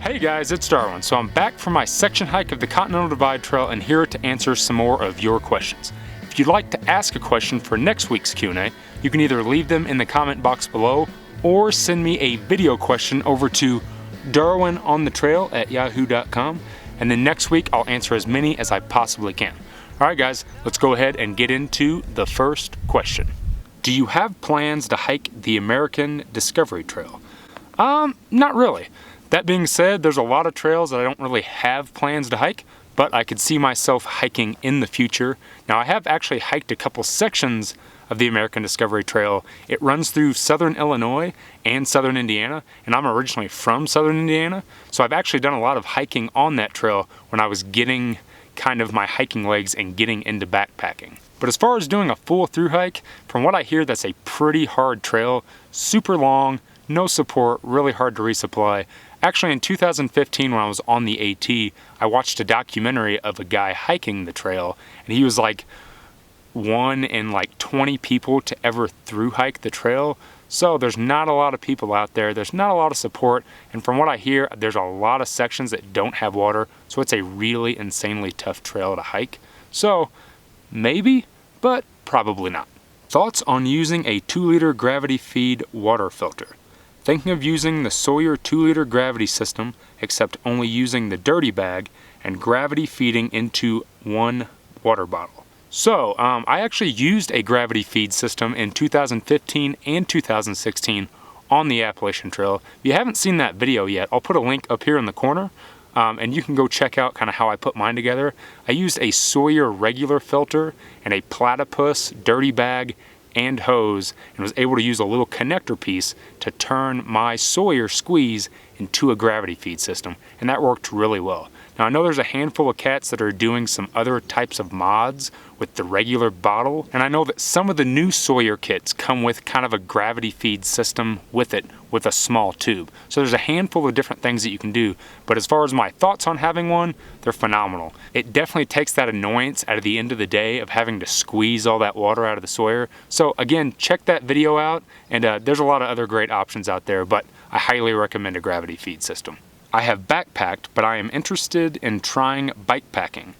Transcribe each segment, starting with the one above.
Hey guys, it's Darwin. So I'm back from my section hike of the Continental Divide Trail and here to answer some more of your questions. If you'd like to ask a question for next week's Q&A, you can either leave them in the comment box below or send me a video question over to darwinonthetrail@yahoo.com, and then next week I'll answer as many as I possibly can. Alright guys, let's go ahead and get into the first question. Do you have plans to hike the American Discovery Trail? Not really. That being said, there's a lot of trails that I don't really have plans to hike, but I could see myself hiking in the future. Now, I have actually hiked a couple sections of the American Discovery Trail. It runs through southern Illinois and southern Indiana, and I'm originally from southern Indiana, so I've actually done a lot of hiking on that trail when I was getting kind of my hiking legs and getting into backpacking. But as far as doing a full through hike, from what I hear, that's a pretty hard trail, super long, no support, really hard to resupply. Actually, in 2015, when I was on the AT, I watched a documentary of a guy hiking the trail, and he was like one in like 20 people to ever through hike the trail. So there's not a lot of people out there, there's not a lot of support, and from what I hear, there's a lot of sections that don't have water, so it's a really insanely tough trail to hike. So maybe, but probably not. Thoughts on using a 2-liter gravity feed water filter? Thinking of using the Sawyer 2-liter gravity system, except only using the dirty bag and gravity feeding into one water bottle. So, I actually used a gravity feed system in 2015 and 2016 on the Appalachian Trail. If you haven't seen that video yet, I'll put a link up here in the corner, and you can go check out kind of how I put mine together. I used a Sawyer regular filter and a platypus dirty bag and hose, and was able to use a little connector piece to turn my Sawyer squeeze into a gravity feed system, and that worked really well. Now I know there's a handful of cats that are doing some other types of mods with the regular bottle, and I know that some of the new Sawyer kits come with kind of a gravity feed system with it, with a small tube. So there's a handful of different things that you can do, but as far as my thoughts on having one, they're phenomenal. It definitely takes that annoyance out of the end of the day of having to squeeze all that water out of the Sawyer. So again, check that video out, and there's a lot of other great options out there, but I highly recommend a gravity feed system. I have backpacked, but I am interested in trying bike packing.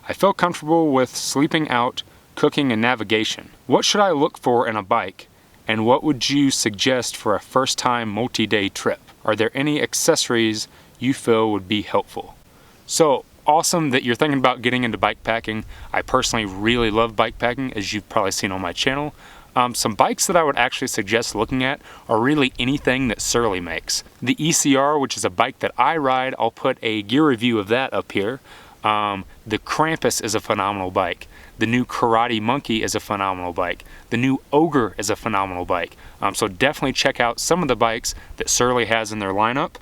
I feel comfortable with sleeping out, cooking, and navigation. What should I look for in a bike? And what would you suggest for a first-time multi-day trip? Are there any accessories you feel would be helpful? So awesome that you're thinking about getting into bike packing. I personally really love bike packing, as you've probably seen on my channel. Some bikes that I would actually suggest looking at are really anything that Surly makes. The ECR, which is a bike that I ride, I'll put a gear review of that up here. The Krampus is a phenomenal bike. The new Karate Monkey is a phenomenal bike. The new Ogre is a phenomenal bike. So definitely check out some of the bikes that Surly has in their lineup.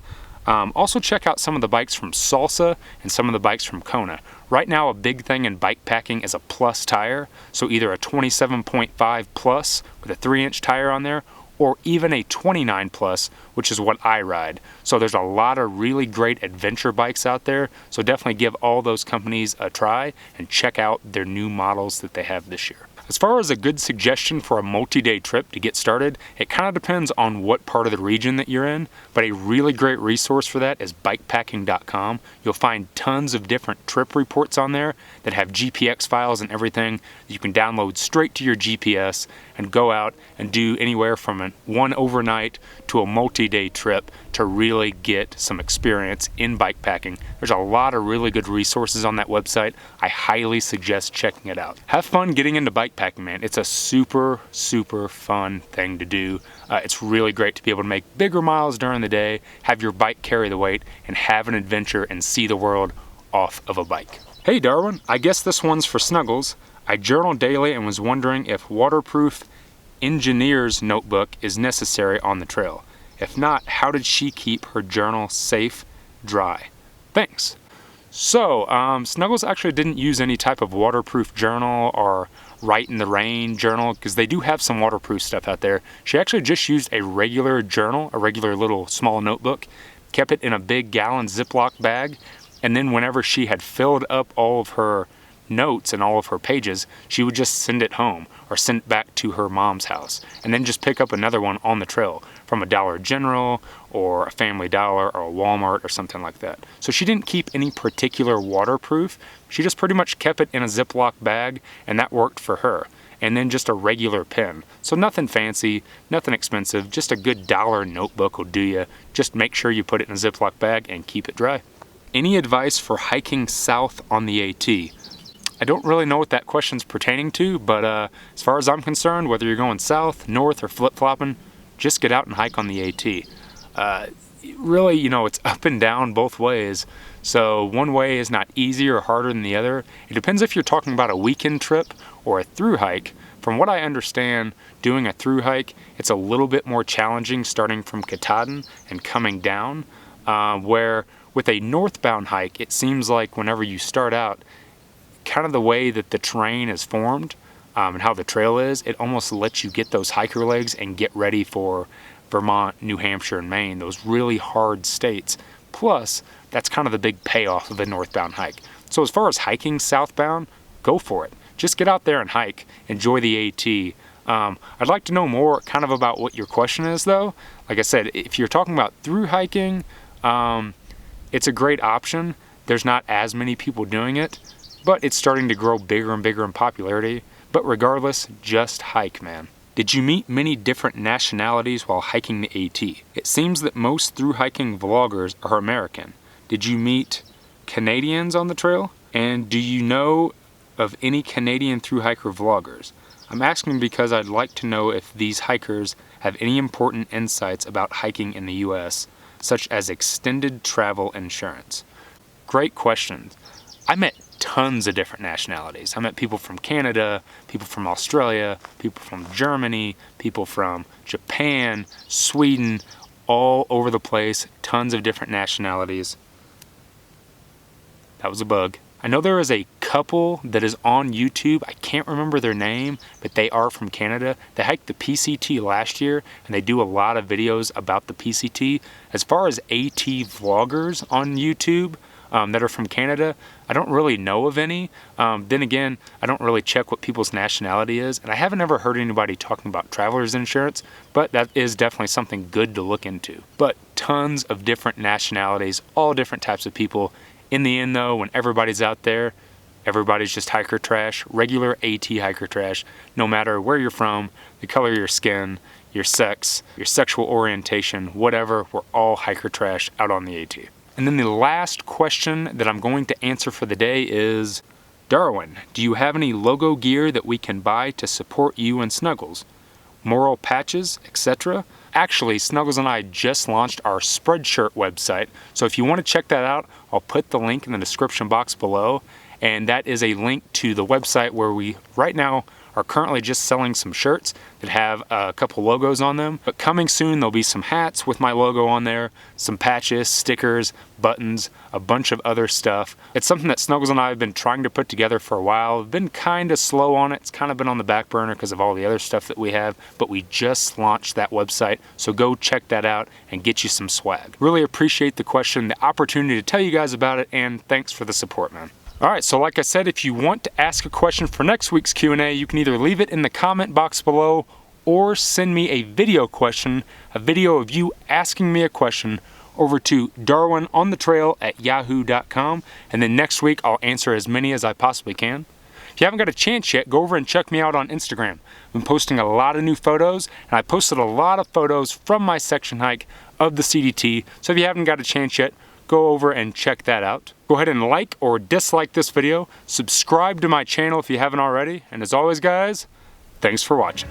Also check out some of the bikes from Salsa and some of the bikes from Kona. Right now, a big thing in bike packing is a plus tire. So either a 27.5 plus with a 3-inch tire on there, or even a 29 plus, which is what I ride. So there's a lot of really great adventure bikes out there. So definitely give all those companies a try and check out their new models that they have this year. As far as a good suggestion for a multi-day trip to get started, it kind of depends on what part of the region that you're in, but a really great resource for that is bikepacking.com. You'll find tons of different trip reports on there that have GPX files and everything that you can download straight to your GPS and go out and do anywhere from one overnight to a multi-day trip to really get some experience in bike packing. There's a lot of really good resources on that website. I highly suggest checking it out. Have fun getting into bike packing, man. It's a super, super fun thing to do. It's really great to be able to make bigger miles during the day, have your bike carry the weight, and have an adventure and see the world off of a bike. Hey Darwin, I guess this one's for Snuggles. I journal daily and was wondering if waterproof engineer's notebook is necessary on the trail. If not, how did she keep her journal safe, dry? Thanks. So, Snuggles actually didn't use any type of waterproof journal or Write in the Rain journal, because they do have some waterproof stuff out there. She actually just used a regular journal, a regular little small notebook, kept it in a big gallon Ziploc bag, and then whenever she had filled up all of her notes in all of her pages, she would just send it home or send it back to her mom's house and then just pick up another one on the trail from a Dollar General or a Family Dollar or a Walmart or something like that. So she didn't keep any particular waterproof. She just pretty much kept it in a Ziploc bag, and that worked for her. And then just a regular pen. So nothing fancy, nothing expensive, just a good dollar notebook will do you. Just make sure you put it in a Ziploc bag and keep it dry. Any advice for hiking south on the AT? I don't really know what that question's pertaining to, but as far as I'm concerned, whether you're going south, north, or flip-flopping, just get out and hike on the AT. Really, you know, it's up and down both ways. So one way is not easier or harder than the other. It depends if you're talking about a weekend trip or a through hike. From what I understand, doing a through hike, it's a little bit more challenging starting from Katahdin and coming down, where with a northbound hike, it seems like whenever you start out, kind of the way that the terrain is formed and how the trail is, it almost lets you get those hiker legs and get ready for Vermont, New Hampshire, and Maine, those really hard states. Plus, that's kind of the big payoff of a northbound hike. So as far as hiking southbound, go for it. Just get out there and hike. Enjoy the AT. I'd like to know more kind of about what your question is though. Like I said, if you're talking about through hiking, it's a great option. There's not as many people doing it, but it's starting to grow bigger and bigger in popularity. But regardless, just hike, man. Did you meet many different nationalities while hiking the AT? It seems that most through hiking vloggers are American. Did you meet Canadians on the trail? And do you know of any Canadian through hiker vloggers? I'm asking because I'd like to know if these hikers have any important insights about hiking in the US, such as extended travel insurance. Great questions. I met tons of different nationalities. I met people from Canada, people from Australia, people from Germany, people from Japan, Sweden, all over the place, tons of different nationalities. That was a bug. I know there is a couple that is on YouTube. I can't remember their name, but they are from Canada. They hiked the PCT last year, and they do a lot of videos about the PCT. As far as AT vloggers on YouTube that are from Canada, I don't really know of any. Then again, I don't really check what people's nationality is, and I haven't ever heard anybody talking about traveler's insurance, but that is definitely something good to look into. But tons of different nationalities, all different types of people. In the end though, when everybody's out there, everybody's just hiker trash, regular AT hiker trash, no matter where you're from, the color of your skin, your sex, your sexual orientation, whatever, we're all hiker trash out on the AT. And then the last question that I'm going to answer for the day is, Darwin, do you have any logo gear that we can buy to support you and Snuggles? Moral patches, etc.? Actually, Snuggles and I just launched our Spreadshirt website, so if you want to check that out, I'll put the link in the description box below, and that is a link to the website where we, right now, are currently just selling some shirts that have a couple logos on them. But coming soon, there'll be some hats with my logo on there, some patches, stickers, buttons, a bunch of other stuff. It's something that Snuggles and I have been trying to put together for a while. We've been kind of slow on it. It's kind of been on the back burner because of all the other stuff that we have, but we just launched that website, so go check that out and get you some swag. Really appreciate the question, the opportunity to tell you guys about it, and thanks for the support, man. Alright, so like I said, if you want to ask a question for next week's Q&A, you can either leave it in the comment box below or send me a video question, a video of you asking me a question over to darwinonthetrail@yahoo.com, and then next week I'll answer as many as I possibly can. If you haven't got a chance yet, go over and check me out on Instagram. I've been posting a lot of new photos, and I posted a lot of photos from my section hike of the CDT, so if you haven't got a chance yet, go over and check that out. Go ahead and like or dislike this video, subscribe to my channel if you haven't already, and as always guys, thanks for watching.